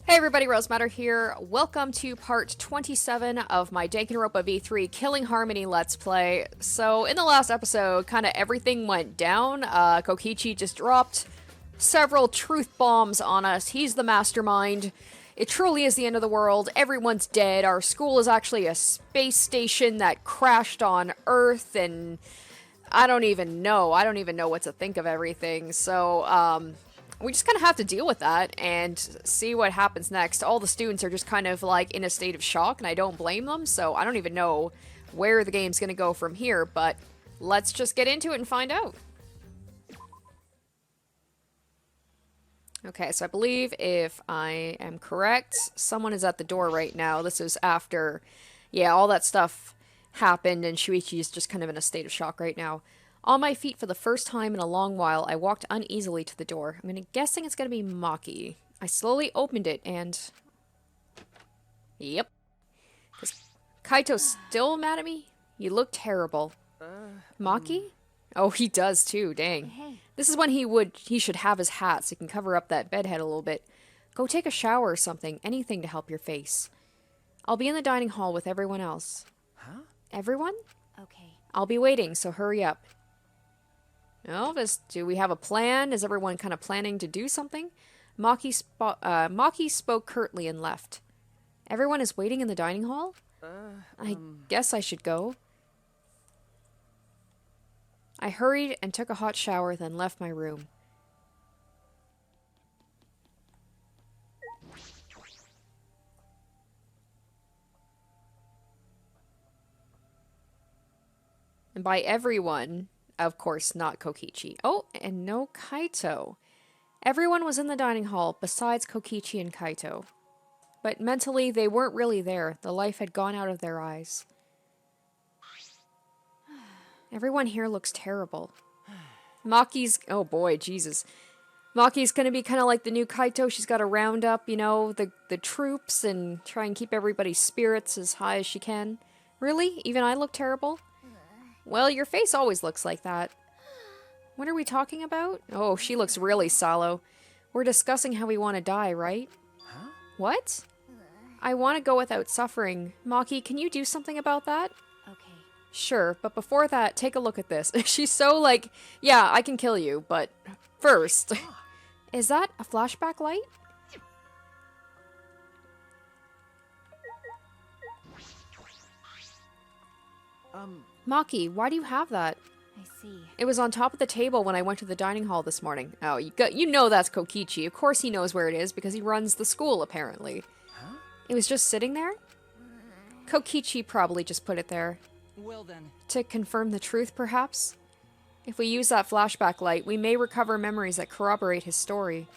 Hey everybody, Rosematter here. Welcome to part 27 of my Danganronpa V3 Killing Harmony Let's Play. So, in the last episode, kind of everything went down. Kokichi just dropped several truth bombs on us. He's the mastermind. It truly is the end of the world. Everyone's dead. Our school is actually a space station that crashed on Earth, and I don't even know. I don't even know what to think of everything. So, we just kind of have to deal with that and see what happens next. All the students are just kind of like in a state of shock, and I don't blame them, so I don't even know where the game's going to go from here, but let's just get into it and find out. Okay, so I believe if I am correct, someone is at the door right now. This is after, yeah, all that stuff happened, and Shuichi is just kind of in a state of shock right now. On my feet for the first time in a long while, I walked uneasily to the door. I'm guessing it's gonna be Maki. I slowly opened it and... Yep. Is Kaito still mad at me? You look terrible. Maki? Oh, he does too, dang. Hey. This is when he should have his hat so he can cover up that bedhead a little bit. Go take a shower or something, anything to help your face. I'll be in the dining hall with everyone else. Huh? Everyone? Okay. I'll be waiting, so hurry up. Elvis, do we have a plan? Is everyone kind of planning to do something? Maki spoke curtly and left. Everyone is waiting in the dining hall? I guess I should go. I hurried and took a hot shower, then left my room. And by everyone... Of course, not Kokichi. Oh, and no Kaito. Everyone was in the dining hall besides Kokichi and Kaito. But mentally, they weren't really there. The life had gone out of their eyes. Everyone here looks terrible. Maki's... Oh boy, Jesus. Maki's gonna be kind of like the new Kaito. She's got to round up, you know, the troops and try and keep everybody's spirits as high as she can. Really? Even I look terrible? Well, your face always looks like that. What are we talking about? Oh, she looks really sallow. We're discussing how we want to die, right? Huh? What? I want to go without suffering. Maki, can you do something about that? Okay. Sure, but before that, take a look at this. She's so like, yeah, I can kill you, but first... Is that a flashback light? Maki, why do you have that? I see. It was on top of the table when I went to the dining hall this morning. Oh, you know that's Kokichi. Of course he knows where it is because he runs the school, apparently. Huh? It was just sitting there? Kokichi probably just put it there. Well then. To confirm the truth, perhaps? If we use that flashback light, we may recover memories that corroborate his story.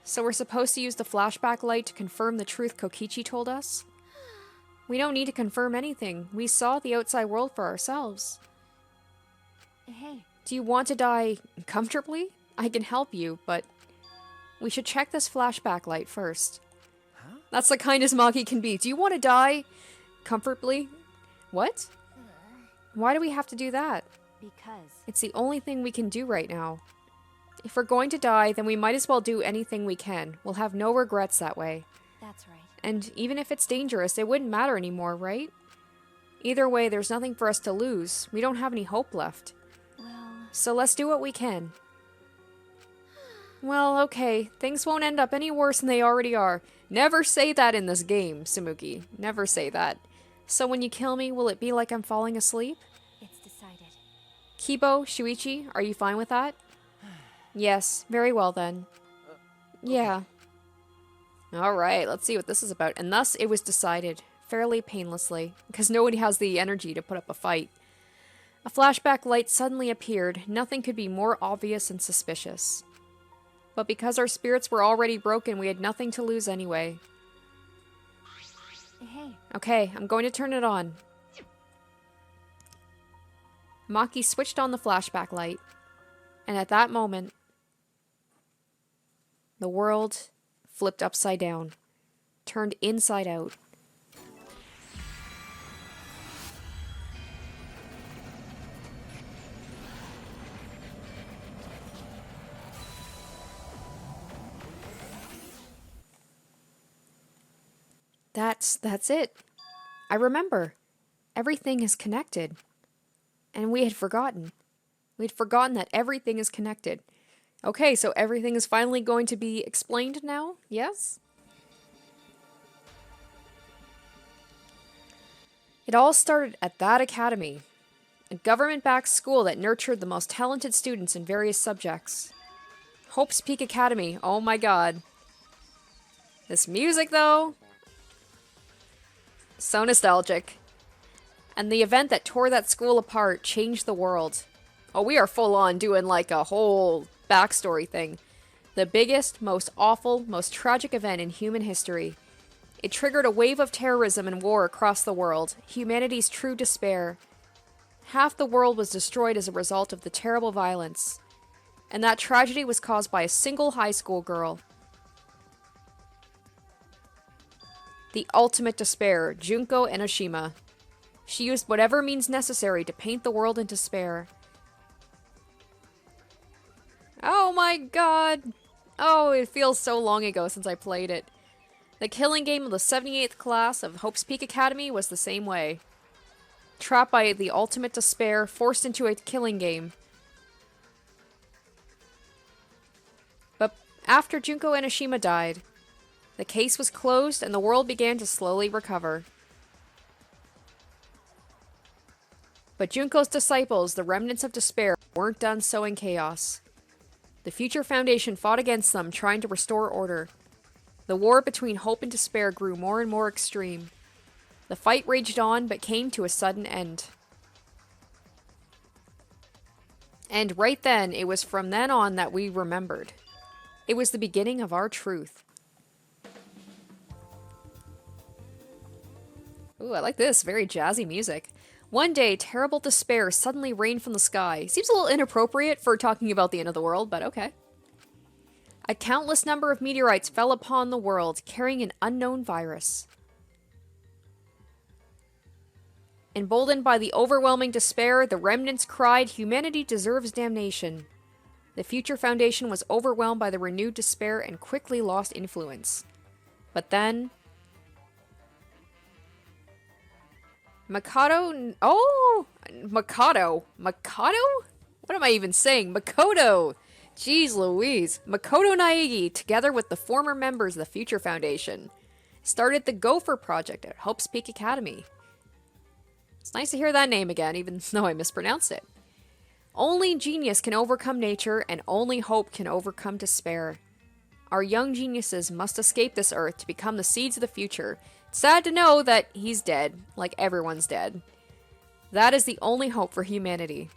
So we're supposed to use the flashback light to confirm the truth Kokichi told us? We don't need to confirm anything. We saw the outside world for ourselves. Hey. Do you want to die comfortably? I can help you, but we should check this flashback light first. Huh? That's the kindest Maki can be. Do you want to die comfortably? What? Why do we have to do that? Because. It's the only thing we can do right now. If we're going to die, then we might as well do anything we can. We'll have no regrets that way. That's right. And even if it's dangerous, it wouldn't matter anymore, right? Either way, there's nothing for us to lose. We don't have any hope left. Well... So let's do what we can. Well, okay. Things won't end up any worse than they already are. Never say that in this game, Tsumugi. Never say that. So when you kill me, will it be like I'm falling asleep? It's decided. Kibo, Shuichi, are you fine with that? Yes, very well then. Yeah. Alright, let's see what this is about. And thus it was decided, fairly painlessly, because nobody has the energy to put up a fight. A flashback light suddenly appeared. Nothing could be more obvious and suspicious. But because our spirits were already broken, we had nothing to lose anyway. Hey. Okay, I'm going to turn it on. Maki switched on the flashback light. And at that moment, the world flipped upside down, turned inside out. That's it. I remember. Everything is connected. And we had forgotten. We'd forgotten that everything is connected. Okay, so everything is finally going to be explained now? Yes? It all started at that academy, a government-backed school that nurtured the most talented students in various subjects. Hope's Peak Academy, oh my god. This music, though, so nostalgic. And the event that tore that school apart changed the world. Oh, we are full on doing like a whole backstory thing. The biggest, most awful, most tragic event in human history. It triggered a wave of terrorism and war across the world, humanity's true despair. Half the world was destroyed as a result of the terrible violence. And that tragedy was caused by a single high school girl. The ultimate despair, Junko Enoshima. She used whatever means necessary to paint the world in despair. Oh my god! Oh, it feels so long ago since I played it. The killing game of the 78th class of Hope's Peak Academy was the same way. Trapped by the ultimate despair, forced into a killing game. But after Junko Enoshima died, the case was closed and the world began to slowly recover. But Junko's disciples, the remnants of despair, weren't done sowing chaos. The Future Foundation fought against them, trying to restore order. The war between hope and despair grew more and more extreme. The fight raged on, but came to a sudden end. And right then, it was from then on that we remembered. It was the beginning of our truth. Ooh, I like this. Very jazzy music. One day, terrible despair suddenly rained from the sky. Seems a little inappropriate for talking about the end of the world, but okay. A countless number of meteorites fell upon the world, carrying an unknown virus. Emboldened by the overwhelming despair, the remnants cried, "Humanity deserves damnation." The Future Foundation was overwhelmed by the renewed despair and quickly lost influence. But then... Makoto... Oh! Makoto. Makoto? What am I even saying? Makoto! Jeez Louise. Makoto Naegi, together with the former members of the Future Foundation, started the Gopher Project at Hope's Peak Academy. It's nice to hear that name again, even though I mispronounced it. Only genius can overcome nature, and only hope can overcome despair. Our young geniuses must escape this earth to become the seeds of the future. Sad to know that he's dead, like everyone's dead. That is the only hope for humanity.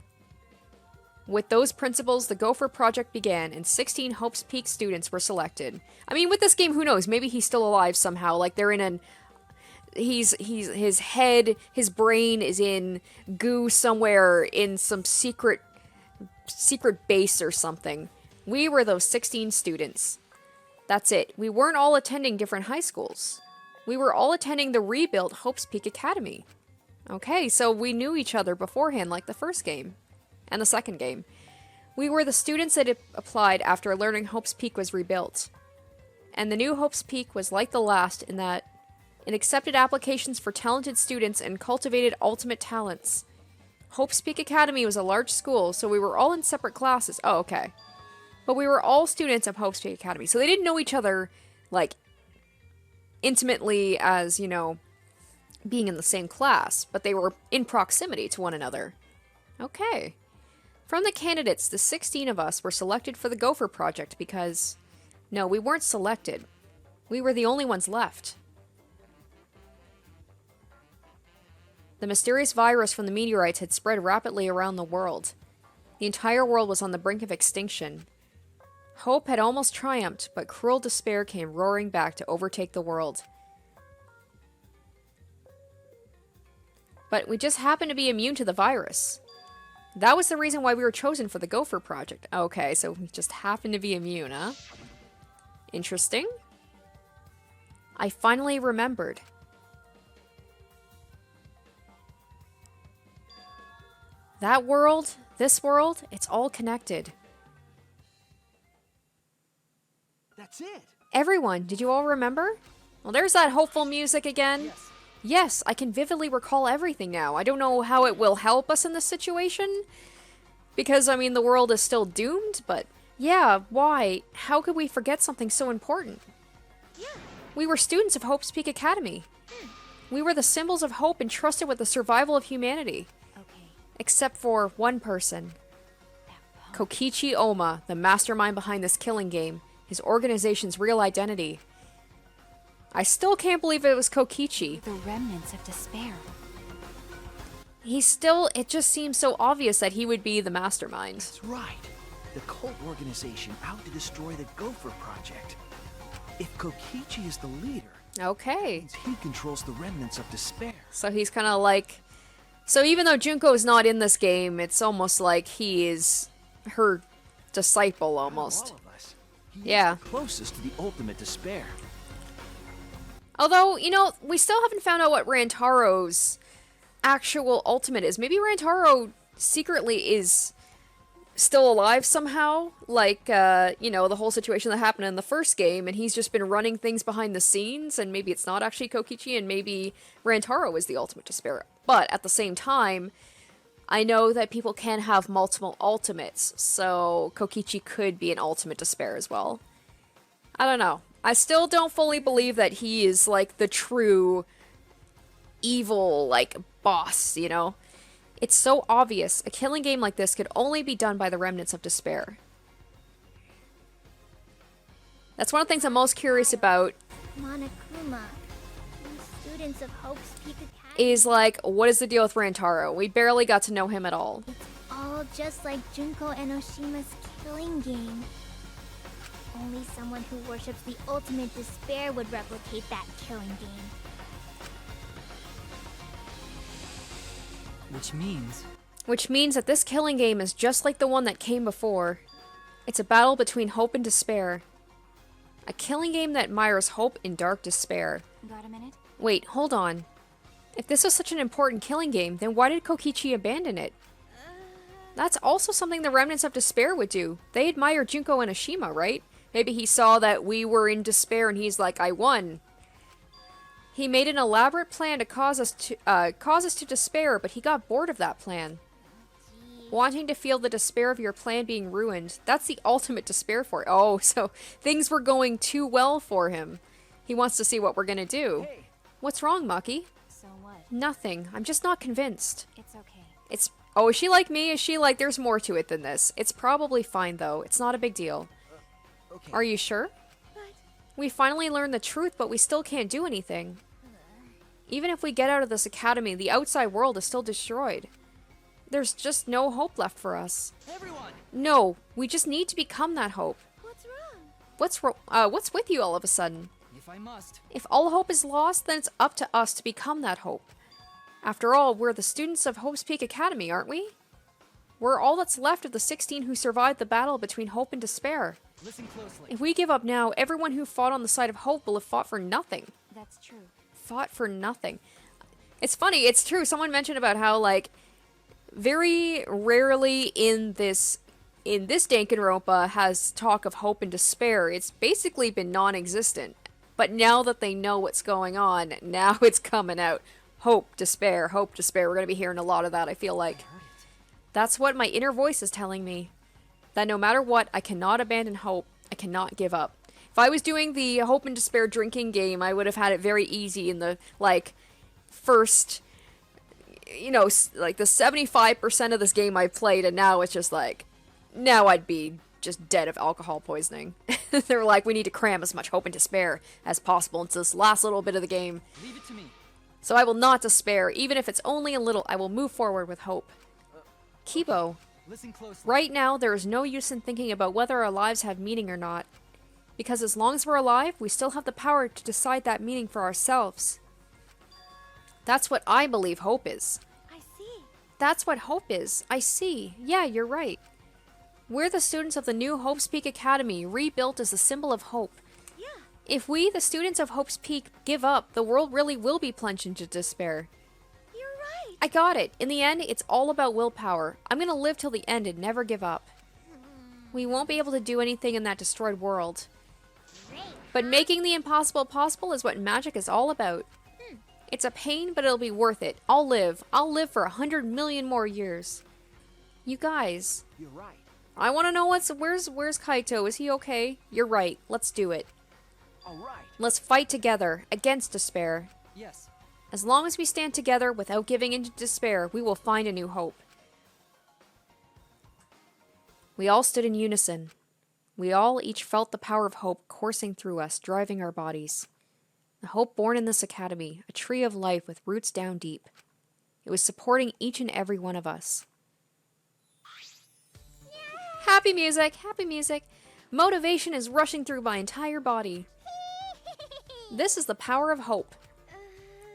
With those principles, the Gopher Project began, and 16 Hope's Peak students were selected. I mean, with this game, who knows? Maybe he's still alive somehow. Like, they're in an... his head, his brain is in goo somewhere in some secret base or something. We were those 16 students. That's it. We weren't all attending different high schools. We were all attending the rebuilt Hope's Peak Academy. Okay, so we knew each other beforehand, like the first game. And the second game. We were the students that applied after learning Hope's Peak was rebuilt. And the new Hope's Peak was like the last in that it accepted applications for talented students and cultivated ultimate talents. Hope's Peak Academy was a large school, so we were all in separate classes. Oh, okay. But we were all students of Hope's Peak Academy, so they didn't know each other, like, intimately as, you know, being in the same class, but they were in proximity to one another. Okay. From the candidates, the 16 of us were selected for the Gopher Project because... No, we weren't selected. We were the only ones left. The mysterious virus from the meteorites had spread rapidly around the world. The entire world was on the brink of extinction. Hope had almost triumphed, but cruel despair came roaring back to overtake the world. But we just happened to be immune to the virus. That was the reason why we were chosen for the Gopher Project. Okay, so we just happened to be immune, huh? Interesting. I finally remembered. That world, this world, it's all connected. That's it. Everyone, did you all remember? Well, there's that hopeful music again. Yes, I can vividly recall everything now. I don't know how it will help us in this situation. Because, I mean, the world is still doomed, but... Yeah, why? How could we forget something so important? Yeah. We were students of Hope's Peak Academy. We were the symbols of hope entrusted with the survival of humanity. Okay. Except for one person. Kokichi Oma, the mastermind behind this killing game. His organization's real identity. I still can't believe it was Kokichi. The remnants of despair. It just seems so obvious that he would be the mastermind. That's right. The cult organization out to destroy the Gopher Project. If Kokichi is the leader, Okay. means he controls the remnants of despair. So he's kind of like... So even though Junko is not in this game, it's almost like he is her disciple, almost. All of us. He Yeah. is the closest to the ultimate despair. Although, you know, we still haven't found out what Rantaro's actual ultimate is. Maybe Rantaro secretly is still alive somehow, like, you know, the whole situation that happened in the first game, and he's just been running things behind the scenes, and maybe it's not actually Kokichi, and maybe Rantaro is the ultimate despair. But at the same time, I know that people can have multiple ultimates, so Kokichi could be an ultimate despair as well. I don't know. I still don't fully believe that he is, like, the true evil, like, boss, you know? It's so obvious. A killing game like this could only be done by the remnants of despair. That's one of the things I'm most curious about, Monokuma, students of Hope's Peak Academy. is, like, what is the deal with Rantaro? We barely got to know him at all. It's all just like Junko Enoshima's killing game. Only someone who worships the ultimate despair would replicate that killing game. Which means that this killing game is just like the one that came before. It's a battle between hope and despair. A killing game that admires hope in dark despair. Got a minute? Wait, hold on. If this was such an important killing game, then why did Kokichi abandon it? That's also something the remnants of despair would do. They admire Junko Enoshima, right? Maybe he saw that we were in despair and he's like, I won. He made an elaborate plan to cause us to despair, but he got bored of that plan. Wanting to feel the despair of your plan being ruined. That's the ultimate despair for it. Oh, so things were going too well for him. He wants to see what we're gonna do. Hey. What's wrong, Maki? So what? Nothing. I'm just not convinced. It's okay. Oh, is she like me? Is she like, there's more to it than this? It's probably fine, though. It's not a big deal. Okay. Are you sure? We finally learned the truth, but we still can't do anything. Even if we get out of this academy, the outside world is still destroyed. There's just no hope left for us. Everyone! No, we just need to become that hope. What's wrong? What's with you all of a sudden? If I must. If all hope is lost, then it's up to us to become that hope. After all, we're the students of Hope's Peak Academy, aren't we? We're all that's left of the 16 who survived the battle between hope and despair. Listen closely. If we give up now, everyone who fought on the side of hope will have fought for nothing. That's true. Fought for nothing. It's funny, it's true. Someone mentioned about how, like, very rarely in this Danganronpa has talk of hope and despair. It's basically been non-existent. But now that they know what's going on, now it's coming out. Hope, despair, hope, despair. We're going to be hearing a lot of that, I feel like. That's what my inner voice is telling me. That no matter what, I cannot abandon hope. I cannot give up. If I was doing the hope and despair drinking game, I would have had it very easy in the, like, first, you know, like the 75% of this game I played, and now it's just like, now I'd be just dead of alcohol poisoning. They were like, we need to cram as much hope and despair as possible into this last little bit of the game. Leave it to me. So I will not despair. Even if it's only a little, I will move forward with hope. Kibo, Listen closely. right now there is no use in thinking about whether our lives have meaning or not. Because as long as we're alive, we still have the power to decide that meaning for ourselves. That's what I believe hope is. I see. That's what hope is. I see. Yeah, you're right. We're the students of the new Hope's Peak Academy, rebuilt as a symbol of hope. Yeah. If we, the students of Hope's Peak, give up, the world really will be plunged into despair. You're right. I got it. In the end, it's all about willpower. I'm gonna live till the end and never give up. We won't be able to do anything in that destroyed world. Great. But making the impossible possible is what magic is all about. It's a pain, but it'll be worth it. I'll live. I'll live for 100 million more years. You guys. You're right. I want to know where's Kaito? Is he okay? You're right. Let's do it. All right. Let's fight together against despair. Yes. As long as we stand together without giving in to despair, we will find a new hope. We all stood in unison. We all each felt the power of hope coursing through us, driving our bodies. The hope born in this academy, a tree of life with roots down deep. It was supporting each and every one of us. Happy music! Happy music! Motivation is rushing through my entire body. This is the power of hope.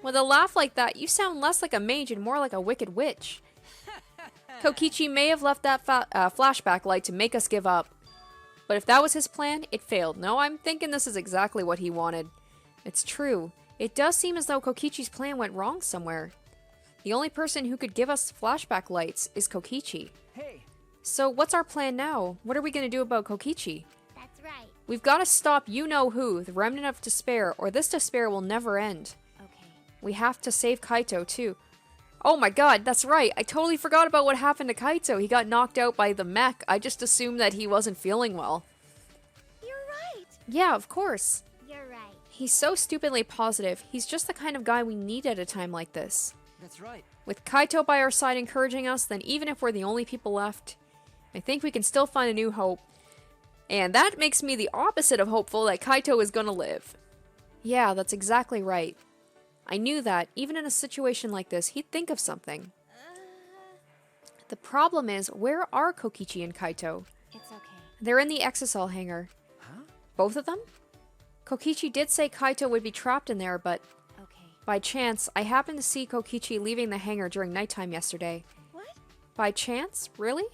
With a laugh like that, you sound less like a mage and more like a wicked witch. Kokichi may have left that flashback light to make us give up. But if that was his plan, it failed. No, I'm thinking this is exactly what he wanted. It's true. It does seem as though Kokichi's plan went wrong somewhere. The only person who could give us flashback lights is Kokichi. Hey. So what's our plan now? What are we going to do about Kokichi? That's right. We've got to stop you-know-who, the remnant of despair, or this despair will never end. Okay. We have to save Kaito, too. Oh my god, that's right. I totally forgot about what happened to Kaito. He got knocked out by the mech. I just assumed that he wasn't feeling well. You're right. Yeah, of course. You're right. He's so stupidly positive. He's just the kind of guy we need at a time like this. That's right. With Kaito by our side encouraging us, then even if we're the only people left, I think we can still find a new hope. And that makes me the opposite of hopeful that Kaito is gonna live. Yeah, that's exactly right. I knew that, even in a situation like this, he'd think of something. The problem is, where are Kokichi and Kaito? It's okay. They're in the Exisal hangar. Huh? Both of them? Kokichi did say Kaito would be trapped in there, but Okay. by chance, I happened to see Kokichi leaving the hangar during nighttime yesterday. What? By chance? Really?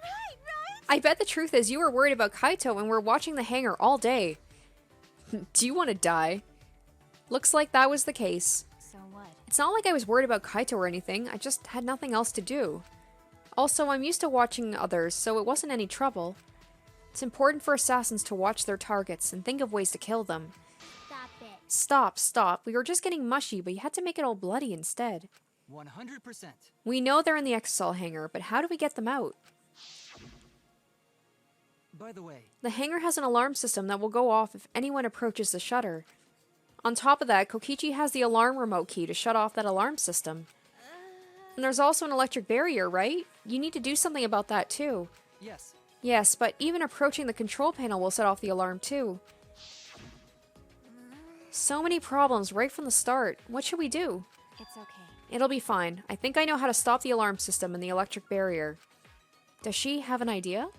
Right. I bet the truth is you were worried about Kaito and were watching the hangar all day. Do you want to die? Looks like that was the case. So what? It's not like I was worried about Kaito or anything, I just had nothing else to do. Also, I'm used to watching others, so it wasn't any trouble. It's important for assassins to watch their targets and think of ways to kill them. Stop it. Stop. We were just getting mushy, but you had to make it all bloody instead. 100%. We know they're in the Exisal hangar, but how do we get them out? By the way, The hangar has an alarm system that will go off if anyone approaches the shutter. On top of that, Kokichi has the alarm remote key to shut off that alarm system. And there's also an electric barrier, right? You need to do something about that too. yes. Yes, but even approaching the control panel will set off the alarm too. So many problems right from the start. What should we do? It's okay. It'll be fine. I think I know how to stop the alarm system and the electric barrier. Does she have an idea?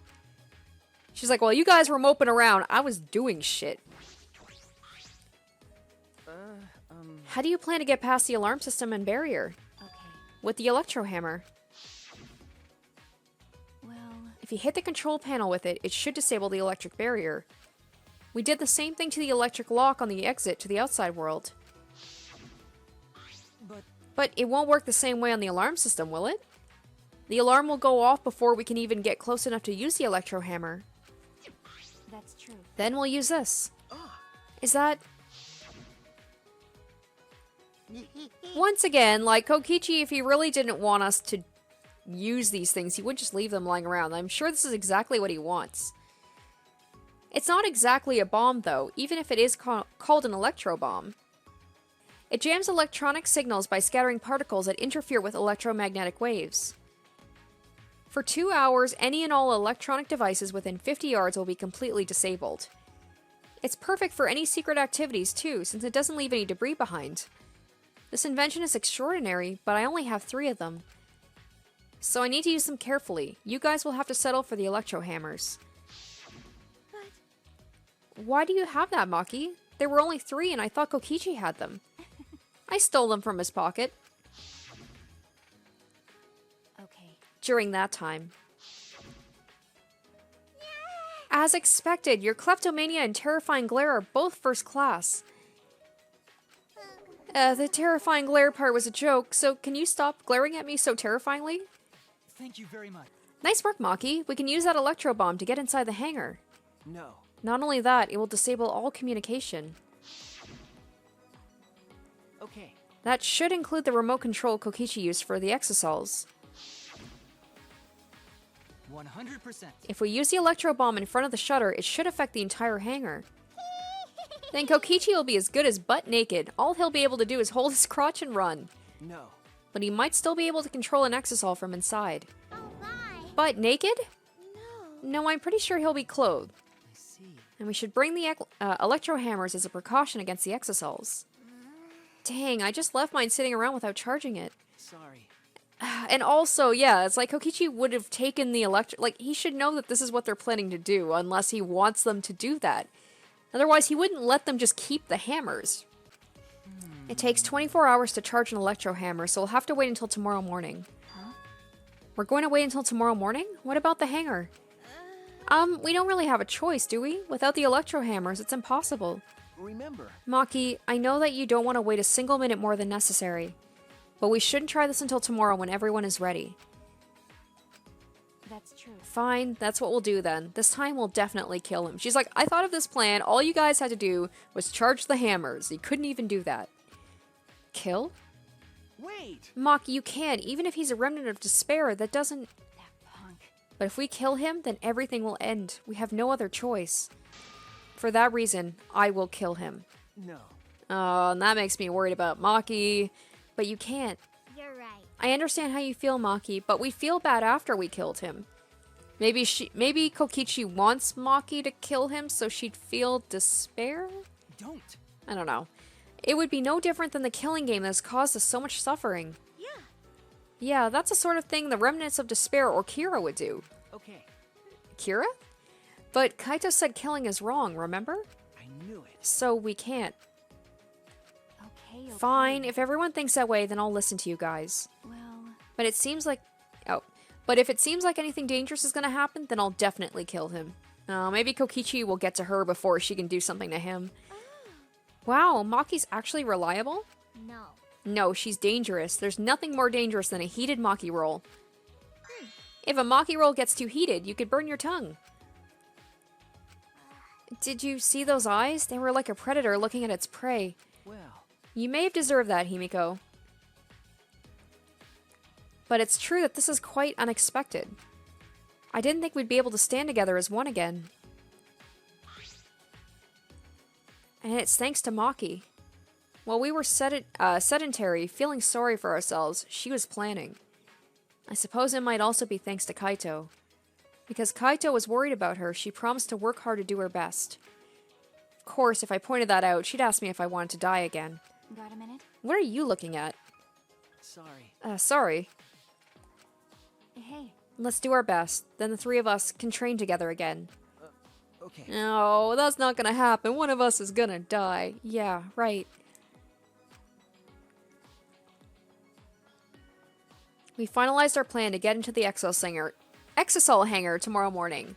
She's like, well, you guys were moping around. I was doing shit. How do you plan to get past the alarm system and barrier? Okay. With the electro hammer. Well, If you hit the control panel with it, it should disable the electric barrier. We did the same thing to the electric lock on the exit to the outside world. But it won't work the same way on the alarm system, will it? The alarm will go off before we can even get close enough to use the electro hammer. that's true. Then we'll use this. Is that... Once again, like Kokichi, if he really didn't want us to use these things, he would just leave them lying around. I'm sure this is exactly what he wants. It's not exactly a bomb, though, even if it is called an electro bomb. It jams electronic signals by scattering particles that interfere with electromagnetic waves. For 2 hours, any and all electronic devices within 50 yards will be completely disabled. It's perfect for any secret activities, too, since it doesn't leave any debris behind. This invention is extraordinary, but I only have 3 of them. So I need to use them carefully. You guys will have to settle for the electro hammers. Why do you have that, Maki? There were only 3 and I thought Kokichi had them. I stole them from his pocket. Okay. During that time. As expected, your kleptomania and terrifying glare are both first class. The terrifying glare part was a joke, so can you stop glaring at me so terrifyingly? Thank you very much. Nice work, Maki. We can use that electro bomb to get inside the hangar. No. Not only that, it will disable all communication. Okay. That should include the remote control Kokichi used for the exosols. 100%. If we use the electro bomb in front of the shutter, it should affect the entire hangar. Then Kokichi will be as good as butt naked. All he'll be able to do is hold his crotch and run. No. But he might still be able to control an exosol from inside. Oh, bye. Butt naked? No. No, I'm pretty sure he'll be clothed. I see. And we should bring the electro hammers as a precaution against the exosols. Dang, I just left mine sitting around without charging it. Sorry. And also, yeah, it's like Kokichi would have taken the like, he should know that this is what they're planning to do, unless he wants them to do that. Otherwise, he wouldn't let them just keep the hammers. It takes 24 hours to charge an electro hammer, so we'll have to wait until tomorrow morning. Huh? We're going to wait until tomorrow morning? What about the hangar? We don't really have a choice, do we? Without the electro hammers, it's impossible. Remember. Maki, I know that you don't want to wait a single minute more than necessary. But we shouldn't try this until tomorrow when everyone is ready. That's true. Fine, that's what we'll do then. This time we'll definitely kill him. She's like, I thought of this plan. All you guys had to do was charge the hammers. You couldn't even do that. Kill? Wait. Maki, you can. Even if he's a remnant of despair, that doesn't... That punk. But if we kill him, then everything will end. We have no other choice. For that reason, I will kill him. No. Oh, and that makes me worried about Maki. But you can't. You're right. I understand how you feel, Maki, but we feel bad after we killed him. Maybe Kokichi wants Maki to kill him so she'd feel despair? Don't. I don't know. It would be no different than the killing game that has caused us so much suffering. Yeah. Yeah, that's the sort of thing the remnants of despair or Kira would do. Okay. Kira? But Kaito said killing is wrong, remember? I knew it. So we can't. Okay. Fine, if everyone thinks that way, then I'll listen to you guys. Well, But it seems like... Oh. But if it seems like anything dangerous is gonna happen, then I'll definitely kill him. Maybe Kokichi will get to her before she can do something to him. Wow, Maki's actually reliable? No. No, she's dangerous. There's nothing more dangerous than a heated Maki roll. If a Maki roll gets too heated, you could burn your tongue. Did you see those eyes? They were like a predator looking at its prey. Well. You may have deserved that, Himiko. But it's true that this is quite unexpected. I didn't think we'd be able to stand together as one again. And it's thanks to Maki. While we were sedentary, feeling sorry for ourselves, she was planning. I suppose it might also be thanks to Kaito. Because Kaito was worried about her, she promised to work hard to do her best. Of course, if I pointed that out, she'd ask me if I wanted to die again. got a minute? What are you looking at? Sorry. Sorry. Hey. Let's do our best. Then the three of us can train together again. Okay. No, that's not gonna happen. One of us is gonna die. Yeah, right. We finalized our plan to get into the exosol hangar tomorrow morning.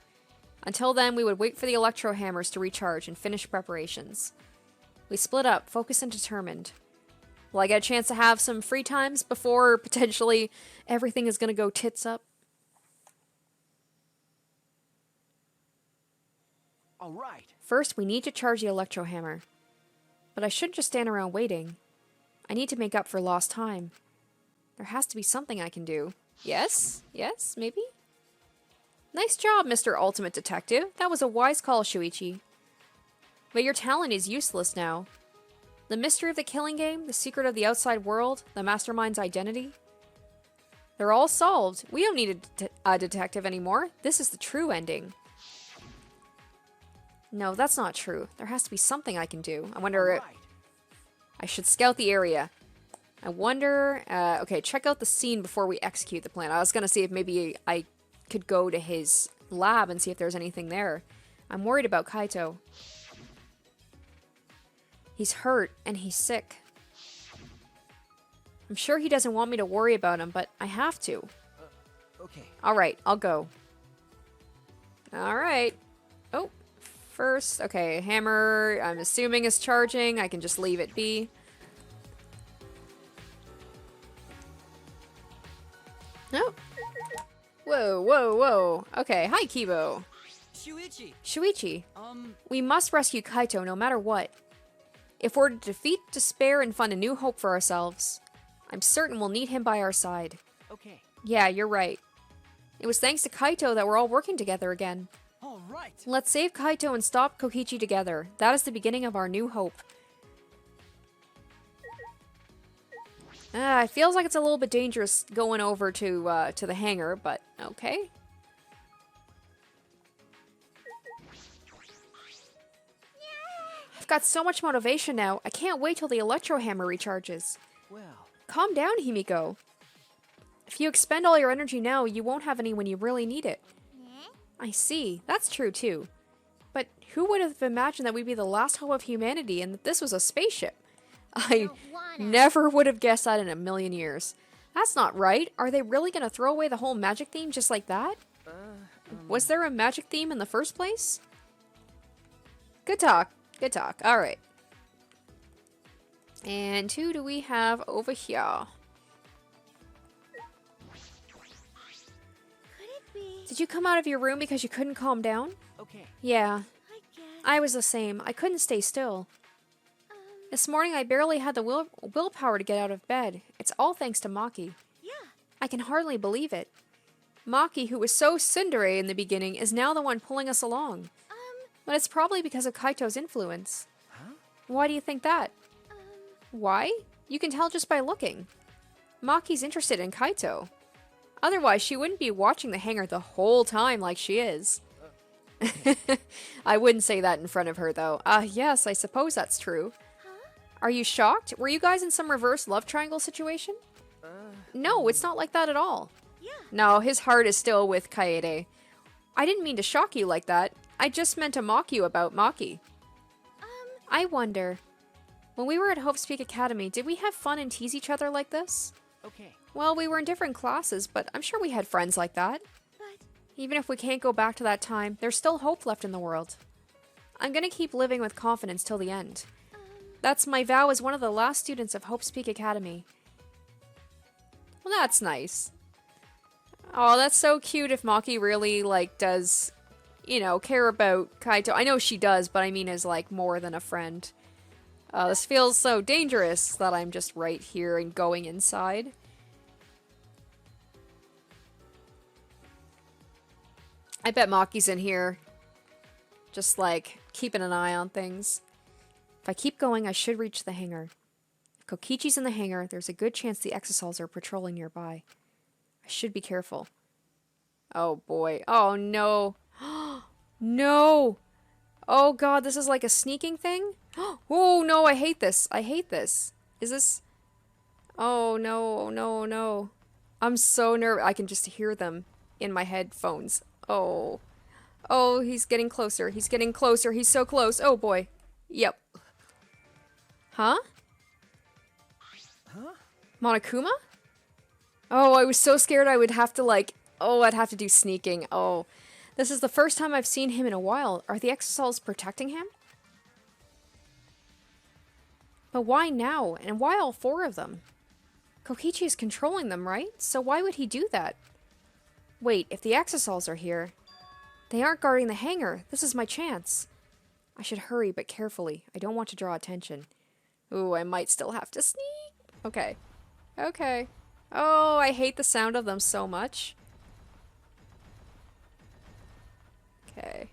Until then, we would wait for the electro hammers to recharge and finish preparations. We split up, focused and determined. Will I get a chance to have some free times before potentially everything is gonna go tits up? All right. First, we need to charge the electro hammer. But I shouldn't just stand around waiting. I need to make up for lost time. There has to be something I can do. Yes? Yes? Maybe? Nice job, Mr. Ultimate Detective. That was a wise call, Shuichi. But your talent is useless now. The mystery of the killing game, the secret of the outside world, the mastermind's identity. They're all solved. We don't need a detective anymore. This is the true ending. No, that's not true. There has to be something I can do. I wonder... All right. I should scout the area. I wonder... okay, check out the scene before we execute the plan. I was gonna see if maybe I could go to his lab and see if there's anything there. I'm worried about Kaito. He's hurt, and he's sick. I'm sure he doesn't want me to worry about him, but I have to. Okay. Alright, I'll go. Alright. Oh, first, okay, hammer, I'm assuming is charging. I can just leave it be. No. Whoa, whoa, whoa. Okay, hi, Kibo. Shuichi, we must rescue Kaito no matter what. If we're to defeat despair and find a new hope for ourselves, I'm certain we'll need him by our side. Okay. Yeah, you're right. It was thanks to Kaito that we're all working together again. All right. Let's save Kaito and stop Kokichi together. That is the beginning of our new hope. It feels like it's a little bit dangerous going over to the hangar, but okay. I've got so much motivation now. I can't wait till the electro hammer recharges. Well, Calm down, Himiko. If you expend all your energy now, you won't have any when you really need it. I see. That's true, too. But who would have imagined that we'd be the last hope of humanity and that this was a spaceship? I never would have guessed that in a million years. That's not right. Are they really going to throw away the whole magic theme just like that? Was there a magic theme in the first place? Good talk. Good talk. All right. And who do we have over here? Could it be? Did you come out of your room because you couldn't calm down? okay. Yeah, I guess. I was the same. I couldn't stay still. This morning I barely had the willpower to get out of bed. It's all thanks to Maki. Yeah. I can hardly believe it. Maki, who was so tsundere in the beginning, is now the one pulling us along. But it's probably because of Kaito's influence. Huh? Why do you think that? Why? You can tell just by looking. Maki's interested in Kaito. Otherwise, she wouldn't be watching the hangar the whole time like she is. I wouldn't say that in front of her, though. Yes, I suppose that's true. Are you shocked? Were you guys in some reverse love triangle situation? No, it's not like that at all. Yeah. No, his heart is still with Kaede. I didn't mean to shock you like that. I just meant to mock you about Maki. I wonder, when we were at Hope's Peak Academy, did we have fun and tease each other like this? Okay. Well, we were in different classes, but I'm sure we had friends like that. But Even if we can't go back to that time, there's still hope left in the world. I'm gonna keep living with confidence till the end. That's my vow as one of the last students of Hope's Peak Academy. Well, that's nice. Oh, that's so cute if Maki really, like, does, you know, care about Kaito. I know she does, but I mean as, like, more than a friend. This feels so dangerous that I'm just right here and going inside. I bet Maki's in here. Just, like, keeping an eye on things. If I keep going, I should reach the hangar. If Kokichi's in the hangar, there's a good chance the Exosols are patrolling nearby. I should be careful. Oh boy. Oh no. No! Oh god, this is like a sneaking thing? Oh no, I hate this. I hate this. Is this... Oh no, no, no. I'm so nervous. I can just hear them in my headphones. Oh. Oh, he's getting closer. He's getting closer. He's so close. Oh boy. Yep. Huh? Huh? Monokuma? Oh, I was so scared I would have to, like... Oh, I'd have to do sneaking. Oh. This is the first time I've seen him in a while. Are the Exosols protecting him? But why now? And why all four of them? Kokichi is controlling them, right? So why would he do that? Wait, if the Exosols are here... They aren't guarding the hangar. This is my chance. I should hurry, but carefully. I don't want to draw attention. Ooh, I might still have to sneak. Okay. Okay. Oh, I hate the sound of them so much. Okay.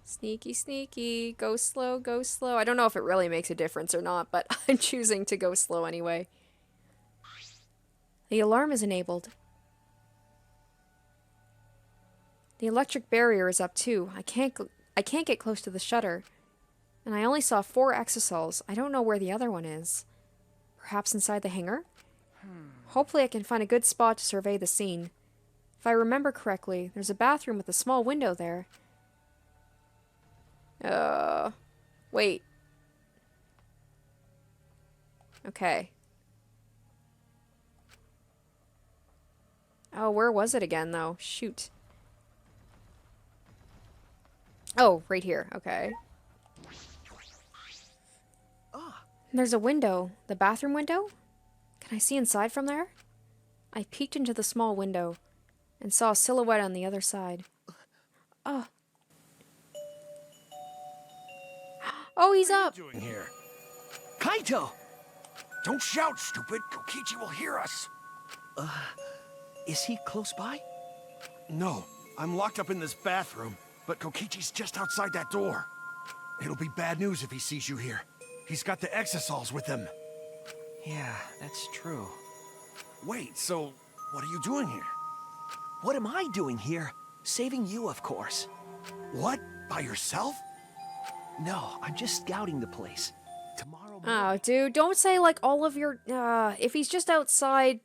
Sneaky, sneaky. Go slow, go slow. I don't know if it really makes a difference or not, but I'm choosing to go slow anyway. The alarm is enabled. The electric barrier is up too. I can't get close to the shutter. And I only saw 4 Exosols. I don't know where the other one is. Perhaps inside the hangar? Hopefully I can find a good spot to survey the scene. If I remember correctly, there's a bathroom with a small window there. Wait. Okay. Oh, where was it again, though? Shoot. Oh, right here. Okay. There's a window. The bathroom window? Can I see inside from there? I peeked into the small window. and saw a silhouette on the other side. Oh. Oh, he's up! Doing here? Kaito! Don't shout, stupid. Kokichi will hear us. Is he close by? No, I'm locked up in this bathroom, but Kokichi's just outside that door. It'll be bad news if he sees you here. He's got the exosols with him. Yeah, that's true. Wait, so what are you doing here? What am I doing here? Saving you, of course. What? By yourself? No, I'm just scouting the place. Tomorrow morning... Oh, dude, don't say like all of your... if he's just outside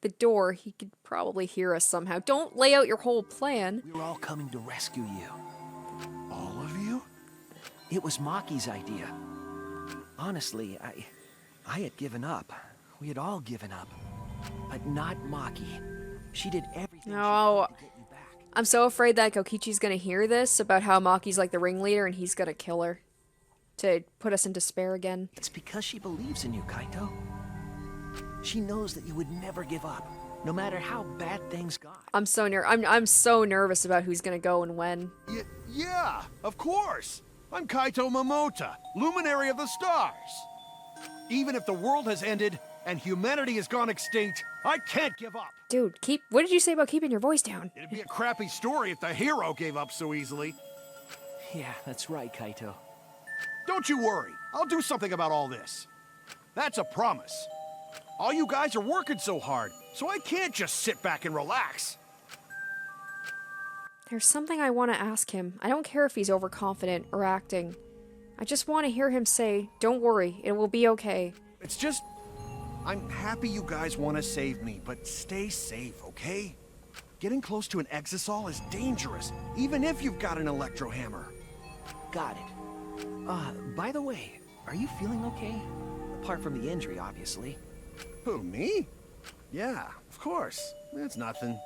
the door, he could probably hear us somehow. Don't lay out your whole plan. We're all coming to rescue you. All of you? It was Maki's idea. Honestly, I had given up. We had all given up. But not Maki. She did everything No. she could to get you back. I'm so afraid that Kokichi's gonna hear this about how Maki's like the ringleader and he's gonna kill her. To put us in despair again. It's because she believes in you, Kaito. She knows that you would never give up, no matter how bad things got. I'm so nervous about who's gonna go and when. Yeah, of course. I'm Kaito Momota, luminary of the stars. Even if the world has ended and humanity has gone extinct, I can't give up. Dude, what did you say about keeping your voice down? It'd be a crappy story if the hero gave up so easily. Yeah, that's right, Kaito. Don't you worry, I'll do something about all this. That's a promise. All you guys are working so hard, so I can't just sit back and relax. There's something I want to ask him. I don't care if he's overconfident or acting. I just want to hear him say, "Don't worry, it will be okay." It's just... I'm happy you guys want to save me, but stay safe, okay? Getting close to an exisol is dangerous, even if you've got an electro hammer. Got it. By the way, are you feeling okay? Apart from the injury, obviously. Who, me? Yeah, of course. It's nothing.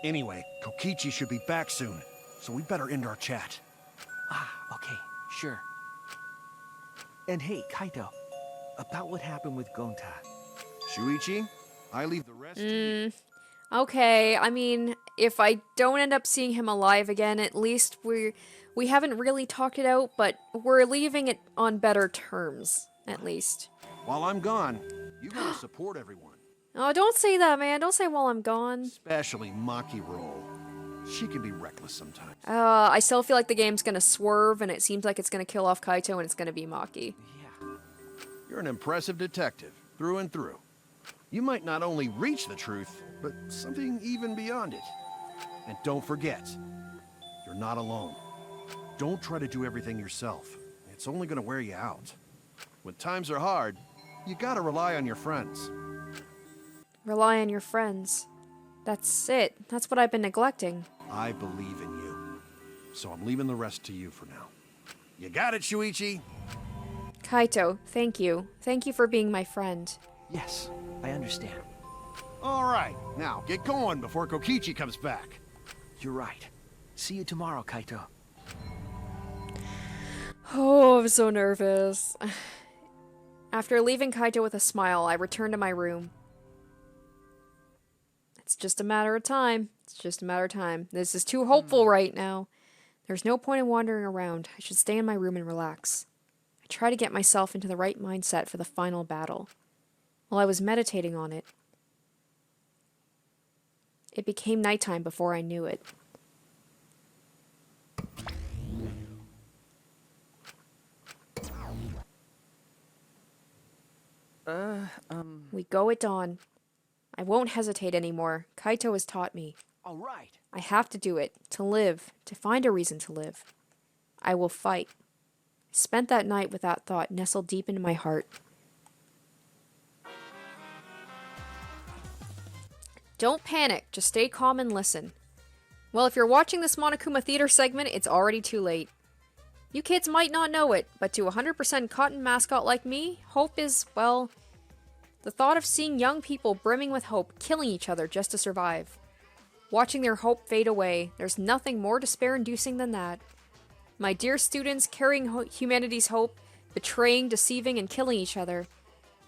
Anyway, Kokichi should be back soon, so we better end our chat. Okay, sure. And hey, Kaito, about what happened with Gonta. Shuichi, I leave the rest to you. Okay, I mean, if I don't end up seeing him alive again, at least we haven't really talked it out, but we're leaving it on better terms, at least. While I'm gone, you gotta support everyone. Oh, don't say that, man. Don't say while I'm gone. Especially Maki Roll. She can be reckless sometimes. I still feel like the game's gonna swerve, and it seems like it's gonna kill off Kaito, and it's gonna be Maki. Yeah. You're an impressive detective, through and through. You might not only reach the truth, but something even beyond it. And don't forget, you're not alone. Don't try to do everything yourself. It's only gonna wear you out. When times are hard, you gotta rely on your friends. Rely on your friends. That's it. That's what I've been neglecting. I believe in you. So I'm leaving the rest to you for now. You got it, Shuichi? Kaito, thank you. Thank you for being my friend. Yes, I understand. All right, now get going before Kokichi comes back. You're right. See you tomorrow, Kaito. Oh, I'm so nervous. After leaving Kaito with a smile, I returned to my room. It's just a matter of time. It's just a matter of time. This is too hopeful right now. There's no point in wandering around. I should stay in my room and relax. I try to get myself into the right mindset for the final battle. While I was meditating on it, it became nighttime before I knew it. We go at dawn. I won't hesitate anymore. Kaito has taught me. All right. I have to do it, to live, to find a reason to live. I will fight. I spent that night with that thought nestled deep into my heart. Don't panic, just stay calm and listen. Well, if you're watching this Monokuma Theater segment, it's already too late. You kids might not know it, but to a 100% cotton mascot like me, hope is, well, the thought of seeing young people brimming with hope killing each other just to survive. Watching their hope fade away, there's nothing more despair-inducing than that. My dear students carrying humanity's hope, betraying, deceiving, and killing each other.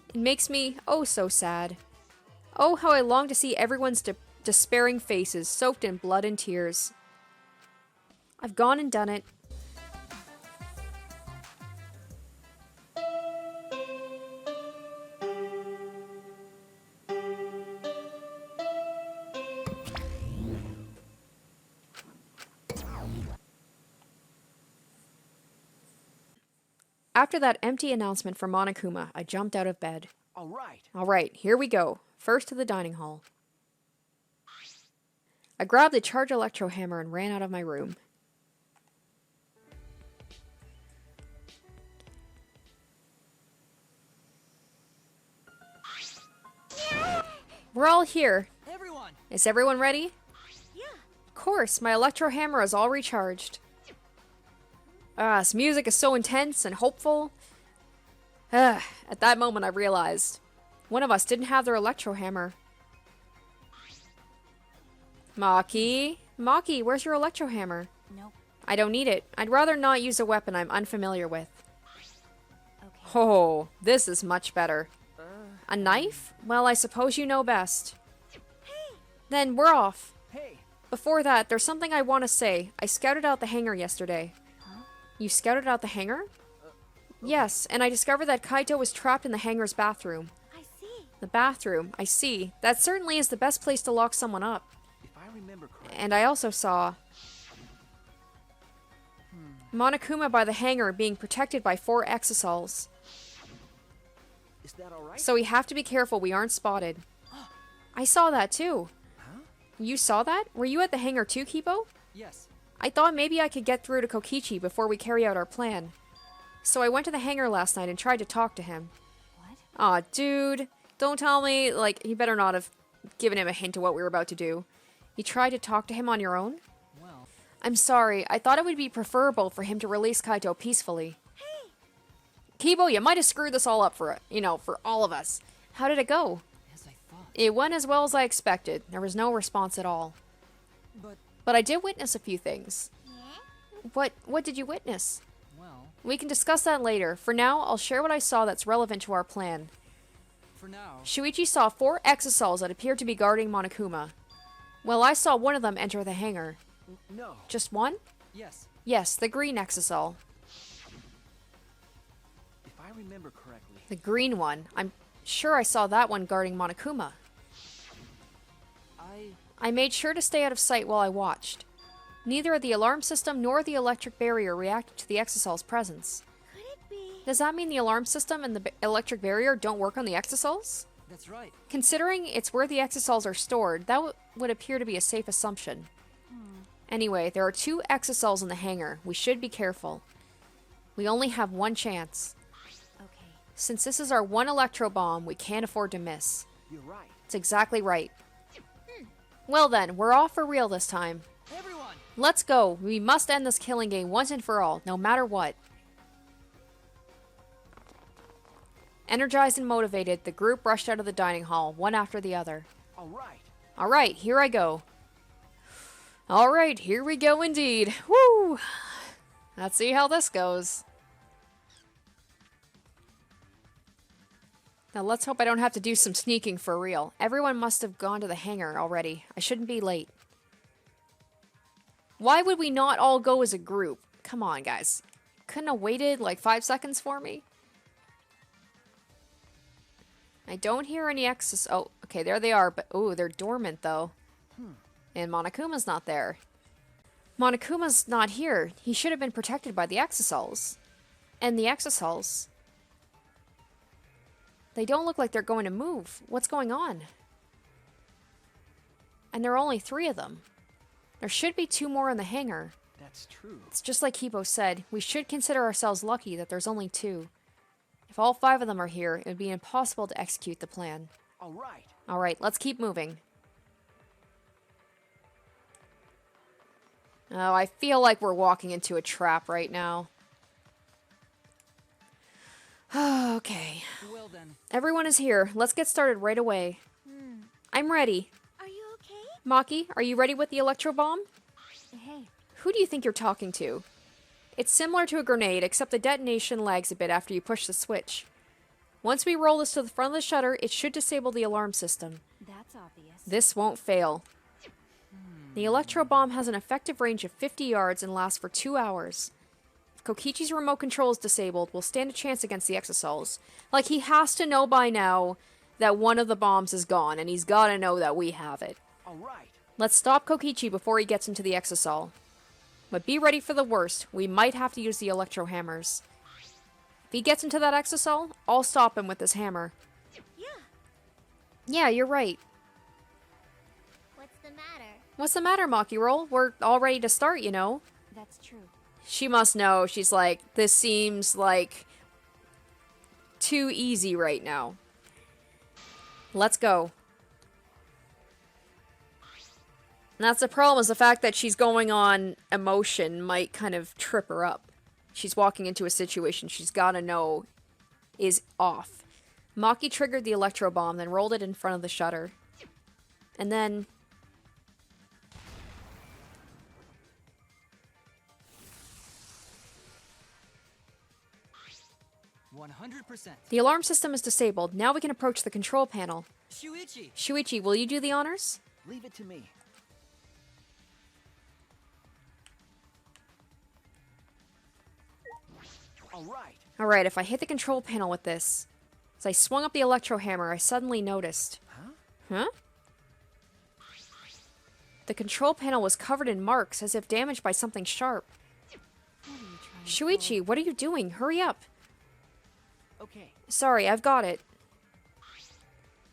It makes me, oh so sad. Oh, how I long to see everyone's Despairing faces, soaked in blood and tears. I've gone and done it. After that empty announcement from Monokuma, I jumped out of bed. All right. All right, here we go. First to the dining hall. I grabbed the charged electro hammer and ran out of my room. We're all here. Everyone. Is everyone ready? Yeah. Of course, my electro hammer is all recharged. This music is so intense and hopeful. At that moment I realized one of us didn't have their electro hammer. Maki? Maki, where's your electro hammer? Nope. I don't need it. I'd rather not use a weapon I'm unfamiliar with. Okay. Oh, this is much better. A knife? Well, I suppose you know best. Then we're off. Hey. Before that, there's something I want to say. I scouted out the hangar yesterday. Huh? You scouted out the hangar? Yes, and I discovered that Kaito was trapped in the hangar's bathroom. I see. The bathroom, I see. That certainly is the best place to lock someone up. If I remember correctly. And I also saw Monokuma by the hangar being protected by 4 exosols. Is that all right? So we have to be careful we aren't spotted. I saw that too. Huh? You saw that? Were you at the hangar too, Kibo? Yes. I thought maybe I could get through to Kokichi before we carry out our plan. So I went to the hangar last night and tried to talk to him. What? Aw, dude. Don't tell me, like, you better not have given him a hint of what we were about to do. You tried to talk to him on your own? Well. I'm sorry. I thought it would be preferable for him to release Kaito peacefully. Kibo, you might have screwed this all up for, for all of us. How did it go? As I thought. It went as well as I expected. There was no response at all. But I did witness a few things. Yeah? What did you witness? Well. We can discuss that later. For now, I'll share what I saw that's relevant to our plan. For now. Shuichi saw 4 exosols that appeared to be guarding Monokuma. Well, I saw one of them enter the hangar. No. Just one? Yes. Yes, the green exosol. If I remember correctly. The green one. I'm sure I saw that one guarding Monokuma. I made sure to stay out of sight while I watched. Neither the alarm system nor the electric barrier reacted to the exosol's presence. Could it be? Does that mean the alarm system and the electric barrier don't work on the exosols? That's right. Considering it's where the exosols are stored, that would appear to be a safe assumption. Anyway, there are 2 exosols in the hangar. We should be careful. We only have one chance. Okay. Since this is our one electro bomb, we can't afford to miss. You're right. It's exactly right. Well then, we're off for real this time. Everyone. Let's go. We must end this killing game once and for all, no matter what. Energized and motivated, the group rushed out of the dining hall, one after the other. All right. Alright, here I go. Alright, here we go indeed. Woo! Let's see how this goes. Now let's hope I don't have to do some sneaking for real. Everyone must have gone to the hangar already. I shouldn't be late. Why would we not all go as a group? Come on, guys. Couldn't have waited like 5 seconds for me? I don't hear any exos. Oh, okay, there they are. But oh, they're dormant though. And Monokuma's not there. Monokuma's not here. He should have been protected by the exosols. And the exosols, they don't look like they're going to move. What's going on? And there are only 3 of them. There should be 2 more in the hangar. That's true. It's just like Kibo said. We should consider ourselves lucky that there's only 2. If all 5 of them are here, it would be impossible to execute the plan. All right. Alright, let's keep moving. Oh, I feel like we're walking into a trap right now. Okay. Well then. Everyone is here. Let's get started right away. I'm ready. Are you okay? Maki, are you ready with the electro bomb? Hey. Who do you think you're talking to? It's similar to a grenade, except the detonation lags a bit after you push the switch. Once we roll this to the front of the shutter, it should disable the alarm system. That's obvious. This won't fail. The electro bomb has an effective range of 50 yards and lasts for 2 hours. If Kokichi's remote control is disabled, we'll stand a chance against the exosols. Like, he has to know by now that one of the bombs is gone, and he's gotta know that we have it. All right. Let's stop Kokichi before he gets into the exosol. But be ready for the worst. We might have to use the electro hammers. If he gets into that exosol, I'll stop him with this hammer. Yeah. Yeah, you're right. What's the matter? What's the matter, Maki Roll? We're all ready to start, you know. That's true. She must know. She's like, this seems like too easy right now. Let's go. And that's the problem, is the fact that she's going on emotion might kind of trip her up. She's walking into a situation she's gotta know is off. Maki triggered the electro bomb, then rolled it in front of the shutter. And then... 100%. The alarm system is disabled. Now we can approach the control panel. Shuichi, Shuichi, will you do the honors? leave it to me. All right. Alright, if I hit the control panel with this... As I swung up the electro hammer, I suddenly noticed... Huh? The control panel was covered in marks, as if damaged by something sharp. What are you trying Shuichi, what are you doing? Hurry up. Okay. Sorry, I've got it.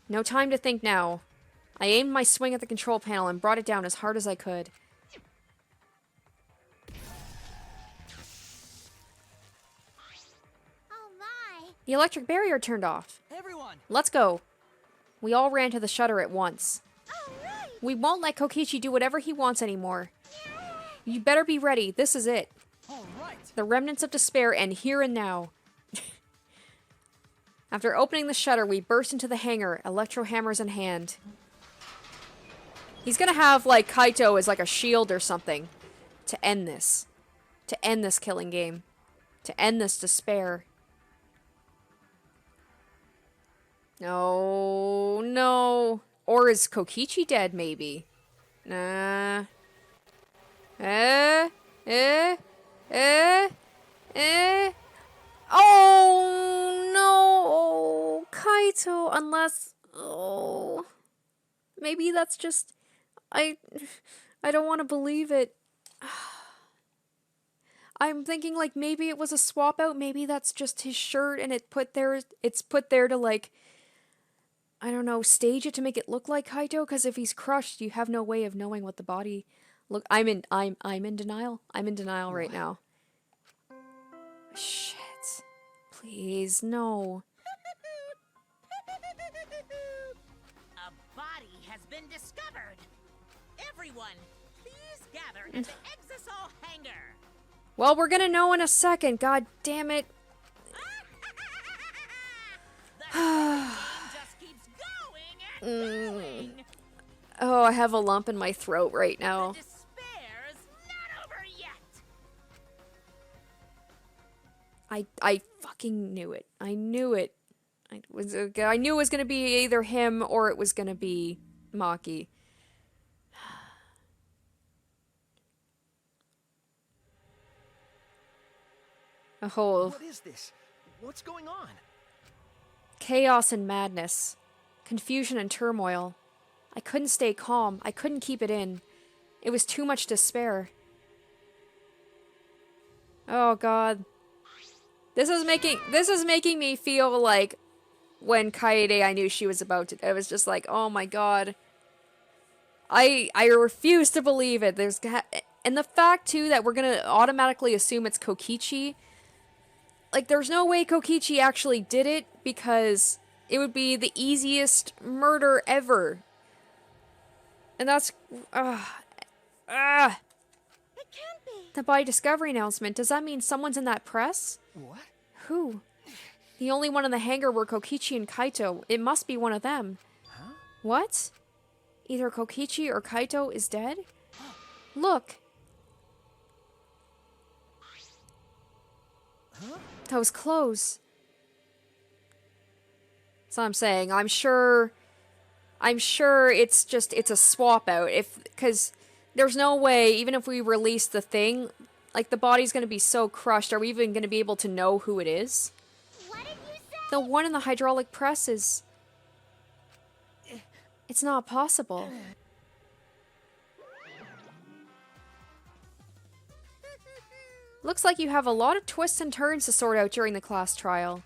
No time to think now. I aimed my swing at the control panel and brought it down as hard as I could. Oh my! The electric barrier turned off. Everyone, Let's go. We all ran to the shutter at once. Alright! We won't let Kokichi do whatever he wants anymore. You better be ready. This is it. all right. The remnants of despair end here and now. After opening the shutter, we burst into the hangar, electro hammers in hand. He's gonna have, like, Kaito as, like, a shield or something to end this. To end this killing game. To end this despair. No, no. Or is Kokichi dead, maybe? Nah. Eh? Oh, no. Kaito, unless... Oh. Maybe that's just... I don't want to believe it. I'm thinking, like, maybe it was a swap out. Maybe that's just his shirt and it's put there to, like... I don't know, stage it to make it look like Kaito, because if he's crushed, you have no way of knowing what the body look. I'm in denial. I'm in denial right now. Shit. Please, no. A body has been discovered. Everyone, please gather at the Exosol hangar. Well, we're gonna know in a second. God damn it. The game just keeps going and going. Oh, I have a lump in my throat right now. The despair's not over yet. I fucking knew it. I knew it. I knew it was gonna be either him or it was gonna be Maki. Oh, What is this? What's going on? chaos and madness. Confusion and turmoil. I couldn't stay calm. I couldn't keep it in. It was too much despair. Oh god. This is making me feel like when Kaede I knew she was about to... I was just like, oh my god. I refuse to believe it. And the fact, too, that we're gonna automatically assume it's Kokichi. Like, there's no way Kokichi actually did it, because it would be the easiest murder ever. And that's... It can't be! The body discovery announcement. Does that mean someone's in that press? What? Who? The only one in the hangar were Kokichi and Kaito. It must be one of them. Huh? What? Either Kokichi or Kaito is dead? Look. Huh? That was close. That's what I'm saying. I'm sure it's a swap out. Because There's no way, even if we release the thing, like, the body's gonna be so crushed, are we even gonna be able to know who it is? What did you say? The one in the hydraulic press is... It's not possible. Looks like you have a lot of twists and turns to sort out during the class trial.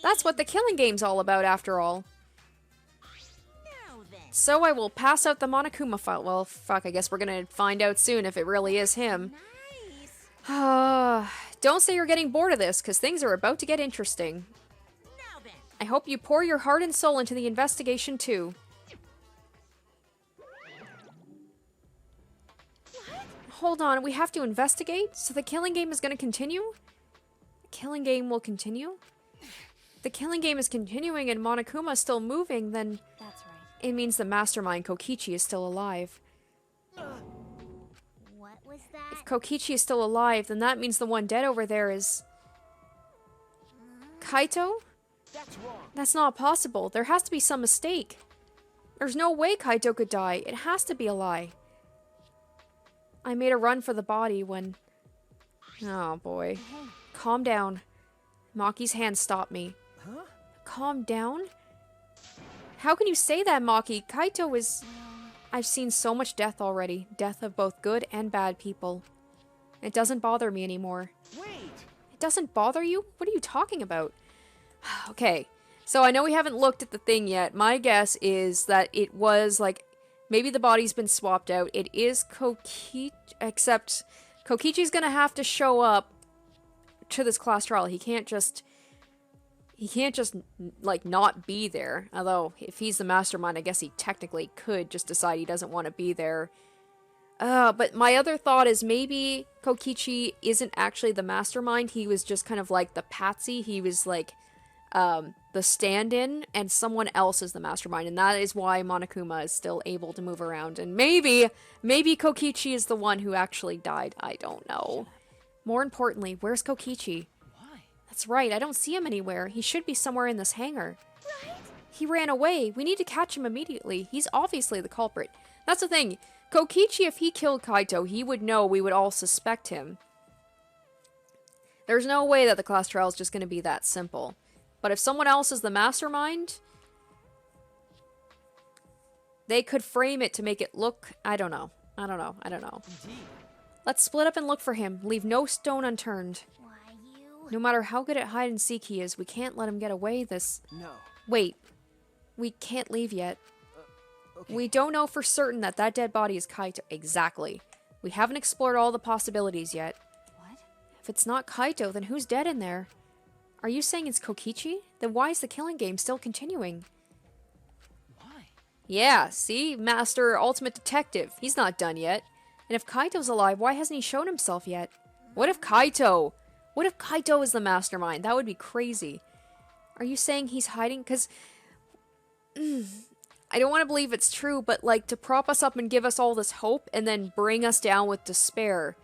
That's what the killing game's all about, after all. Now then. So I will pass out the Monokuma file. Well, fuck, I guess we're gonna find out soon if it really is him. Nice. Don't say you're getting bored of this, because things are about to get interesting. Now then. I hope you pour your heart and soul into the investigation, too. Hold on, we have to investigate? So the killing game is going to continue? The killing game will continue? The killing game is continuing and Monokuma is still moving, then That's right. it means the mastermind Kokichi is still alive. What was that? If Kokichi is still alive, then that means the one dead over there is... Kaito? That's wrong. That's not possible. There has to be some mistake. There's no way Kaito could die. It has to be a lie. I made a run for the body when... Oh, boy. Calm down. Maki's hand stopped me. Huh? Calm down? How can you say that, Maki? Kaito is... I've seen so much death already. Death of both good and bad people. It doesn't bother me anymore. Wait. It doesn't bother you? What are you talking about? Okay, so I know we haven't looked at the thing yet. My guess is that it was, like... Maybe the body's been swapped out. It is Kokichi, except Kokichi's gonna have to show up to this class trial. He can't just, like, not be there. Although, if he's the mastermind, I guess he technically could just decide he doesn't want to be there. But my other thought is maybe Kokichi isn't actually the mastermind. He was just kind of like the patsy. He was like, the stand-in, and someone else is the mastermind, and that is why Monokuma is still able to move around. And maybe Kokichi is the one who actually died. I don't know. More importantly, where's Kokichi? Why? That's right, I don't see him anywhere. He should be somewhere in this hangar. Right? He ran away. We need to catch him immediately. He's obviously the culprit. That's the thing. Kokichi, if he killed Kaito, he would know we would all suspect him. There's no way that the class trial is just going to be that simple. But if someone else is the mastermind, they could frame it to make it look... I don't know. Indeed. Let's split up and look for him. Leave no stone unturned. Why you? No matter how good at hide and seek he is, we can't let him get away this... No. Wait. We can't leave yet. Okay. We don't know for certain that that dead body is Kaito. Exactly. We haven't explored all the possibilities yet. What? If it's not Kaito, then who's dead in there? Are you saying it's Kokichi? Then why is the killing game still continuing? Why? Yeah, see? Master Ultimate Detective. He's not done yet. And if Kaito's alive, why hasn't he shown himself yet? What if Kaito is the mastermind? That would be crazy. Are you saying he's hiding? Because... I don't want to believe it's true, but, like, to prop us up and give us all this hope and then bring us down with despair.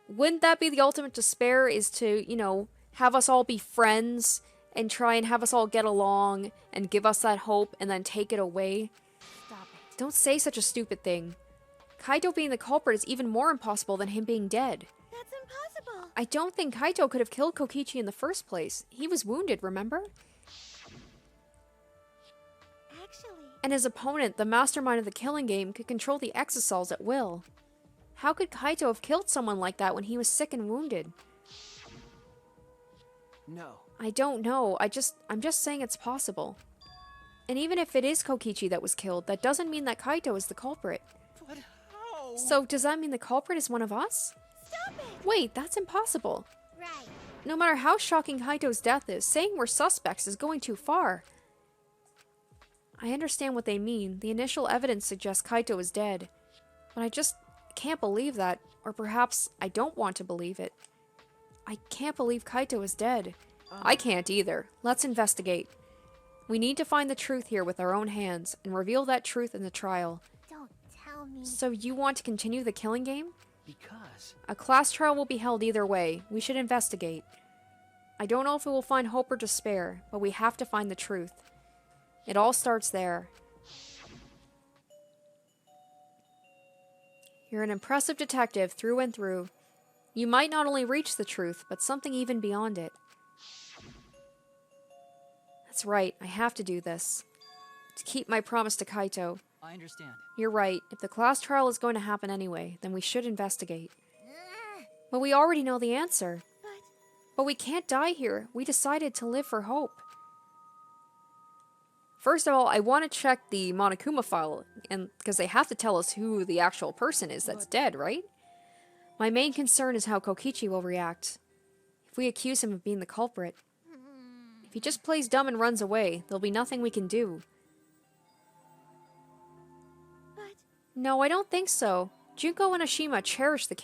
Wouldn't that be the ultimate despair, is to, you know, have us all be friends and try and have us all get along and give us that hope and then take it away? Stop it. Don't say such a stupid thing. Kaito being the culprit is even more impossible than him being dead. That's impossible. I don't think Kaito could have killed Kokichi in the first place. He was wounded, remember? Actually, And his opponent, the mastermind of the killing game, could control the exosols at will. How could Kaito have killed someone like that when he was sick and wounded? No. I don't know. I'm just saying it's possible. And even if it is Kokichi that was killed, that doesn't mean that Kaito is the culprit. But how? So does that mean the culprit is one of us? stop it. Wait, that's impossible. Right. No matter how shocking Kaito's death is, saying we're suspects is going too far. I understand what they mean. The initial evidence suggests Kaito is dead. But I just can't believe that. Or perhaps I don't want to believe it. I can't believe Kaito is dead. I can't either. Let's investigate. We need to find the truth here with our own hands and reveal that truth in the trial. Don't tell me. So you want to continue the killing game? Because... A class trial will be held either way. We should investigate. I don't know if it will find hope or despair, but we have to find the truth. It all starts there. You're an impressive detective through and through. You might not only reach the truth, but something even beyond it. That's right, I have to do this. To keep my promise to Kaito. I understand. You're right, if the class trial is going to happen anyway, then we should investigate. But we already know the answer. But we can't die here. We decided to live for hope. First of all, I want to check the Monokuma file, and because they have to tell us who the actual person is that's dead, right? My main concern is how Kokichi will react. If we accuse him of being the culprit. If he just plays dumb and runs away, there'll be nothing we can do. No, I don't think so. Junko and Ashima cherished the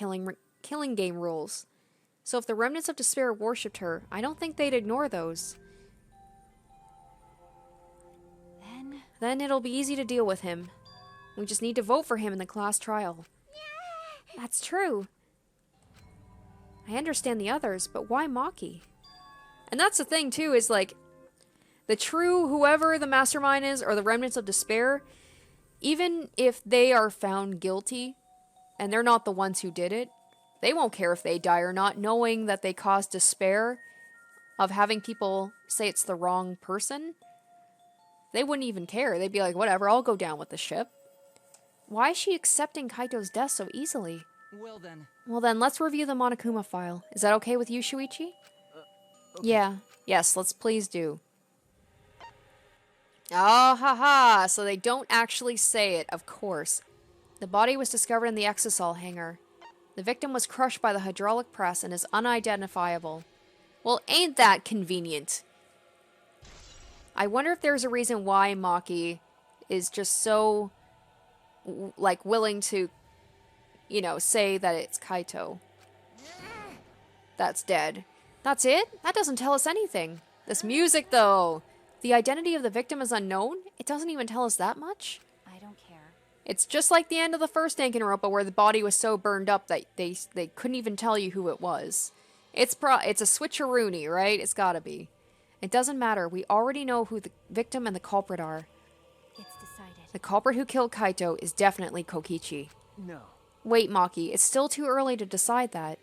killing game rules. So if the remnants of despair worshipped her, I don't think they'd ignore those. Then it'll be easy to deal with him. We just need to vote for him in the class trial. That's true. I understand the others, but why Maki? And that's the thing too, is like, the true whoever the mastermind is, or the remnants of despair, even if they are found guilty, and they're not the ones who did it, they won't care if they die or not, knowing that they caused despair of having people say it's the wrong person. They wouldn't even care. They'd be like, whatever, I'll go down with the ship. Why is she accepting Kaito's death so easily? Well then, let's review the Monokuma file. Is that okay with you, Shuichi? Okay. Yeah. Yes, let's please do. Oh, haha, so they don't actually say it, of course. The body was discovered in the exisal hangar. The victim was crushed by the hydraulic press and is unidentifiable. Well, ain't that convenient? I wonder if there's a reason why Maki is just so, like, willing to, you know, say that it's Kaito that's dead. That's it? That doesn't tell us anything. This music, though. The identity of the victim is unknown? It doesn't even tell us that much? I don't care. It's just like the end of the first Danganronpa where the body was so burned up that they couldn't even tell you who it was. It's a switcheroony, right? It's gotta be. It doesn't matter. We already know who the victim and the culprit are. It's decided. The culprit who killed Kaito is definitely Kokichi. No. Wait, Maki. It's still too early to decide that.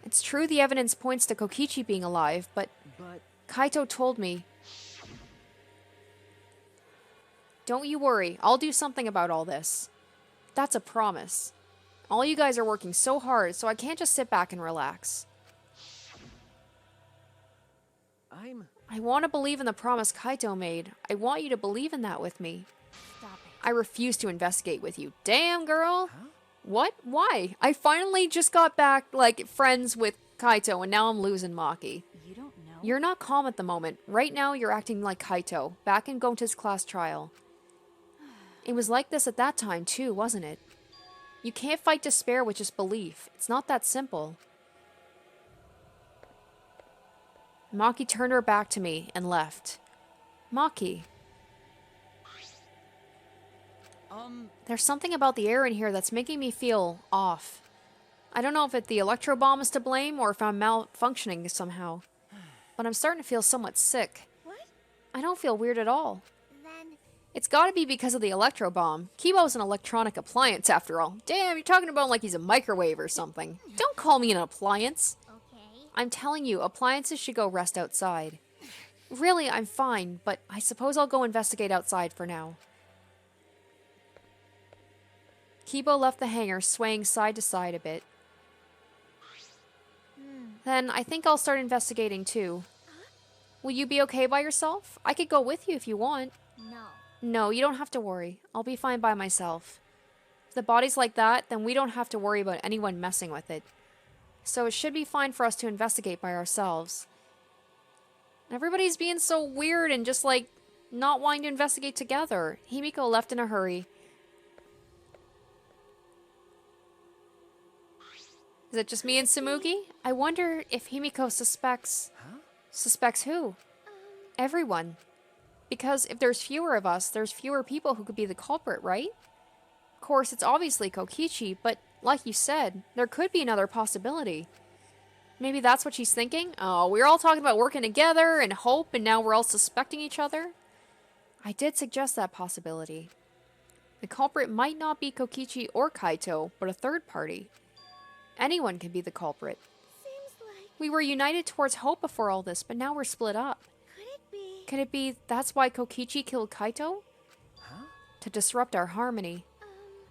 It's true the evidence points to Kokichi being alive, but Kaito told me. Don't you worry. I'll do something about all this. That's a promise. All you guys are working so hard, so I can't just sit back and relax. I want to believe in the promise Kaito made. I want you to believe in that with me. Stop it. I refuse to investigate with you. Damn, girl. Huh? What? Why? I finally just got back, like, friends with Kaito, and now I'm losing Maki. You don't know? You're not calm at the moment. Right now, you're acting like Kaito, back in Gonta's class trial. It was like this at that time, too, wasn't it? You can't fight despair with just belief. It's not that simple. Maki turned her back to me and left. Maki. There's something about the air in here that's making me feel off. I don't know if the electro bomb is to blame or if I'm malfunctioning somehow. But I'm starting to feel somewhat sick. What? I don't feel weird at all. Then It's gotta be because of the electro bomb. Kibo's an electronic appliance after all. Damn, you're talking about him like he's a microwave or something. Don't call me an appliance. okay. I'm telling you, appliances should go rest outside. Really, I'm fine, but I suppose I'll go investigate outside for now. Kibo left the hangar, swaying side to side a bit. Then I think I'll start investigating too. Will you be okay by yourself? I could go with you if you want. No. No, you don't have to worry. I'll be fine by myself. If the body's like that, then we don't have to worry about anyone messing with it. So it should be fine for us to investigate by ourselves. Everybody's being so weird and just like not wanting to investigate together. Himiko left in a hurry. Is it just me and Tsumugi? I wonder if Himiko suspects... Suspects who? Everyone. Because if there's fewer of us, there's fewer people who could be the culprit, right? Of course, it's obviously Kokichi, but like you said, there could be another possibility. Maybe that's what she's thinking? Oh, we were all talking about working together and hope, and now we're all suspecting each other? I did suggest that possibility. The culprit might not be Kokichi or Kaito, but a third party. Anyone can be the culprit. Seems like... We were united towards hope before all this, but now we're split up. Could it be... Could it be that's why Kokichi killed Kaito? Huh? To disrupt our harmony.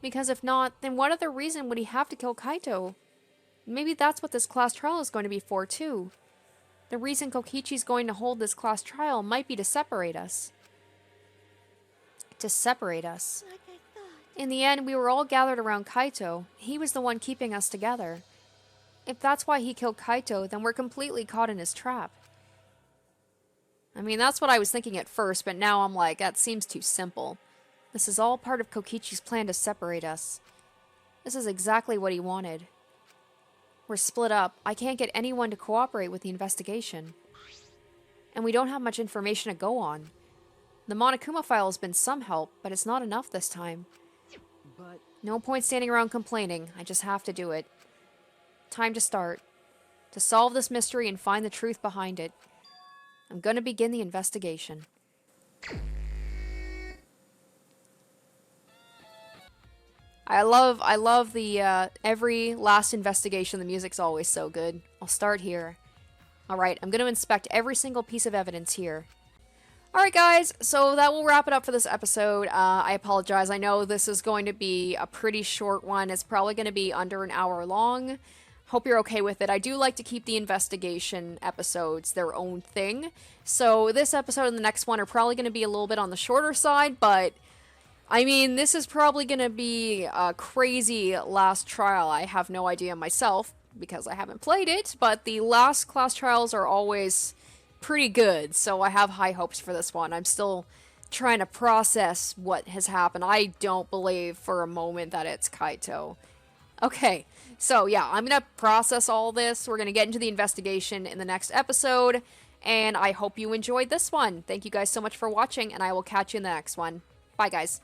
Because if not, then what other reason would he have to kill Kaito? Maybe that's what this class trial is going to be for, too. The reason Kokichi's going to hold this class trial might be to separate us. To separate us. Like I thought. In the end, we were all gathered around Kaito. He was the one keeping us together. If that's why he killed Kaito, then we're completely caught in his trap. I mean, that's what I was thinking at first, but now I'm like, that seems too simple. This is all part of Kokichi's plan to separate us. This is exactly what he wanted. We're split up. I can't get anyone to cooperate with the investigation. And we don't have much information to go on. The Monokuma file has been some help, but it's not enough this time. But No point standing around complaining. I just have to do it. Time to start. To solve this mystery and find the truth behind it. I'm gonna begin the investigation. I love the, every last investigation, the music's always so good. I'll start here. Alright, I'm gonna inspect every single piece of evidence here. Alright guys, so that will wrap it up for this episode. I apologize, I know this is going to be a pretty short one. It's probably going to be under an hour long. Hope you're okay with it. I do like to keep the investigation episodes their own thing. So this episode and the next one are probably going to be a little bit on the shorter side, but I mean, this is probably going to be a crazy last trial. I have no idea myself because I haven't played it, but the last class trials are always pretty good, so I have high hopes for this one. I'm still trying to process what has happened. I don't believe for a moment that it's Kaito. Okay, so yeah, I'm going to process all this. We're going to get into the investigation in the next episode, and I hope you enjoyed this one. Thank you guys so much for watching, and I will catch you in the next one. Bye, guys.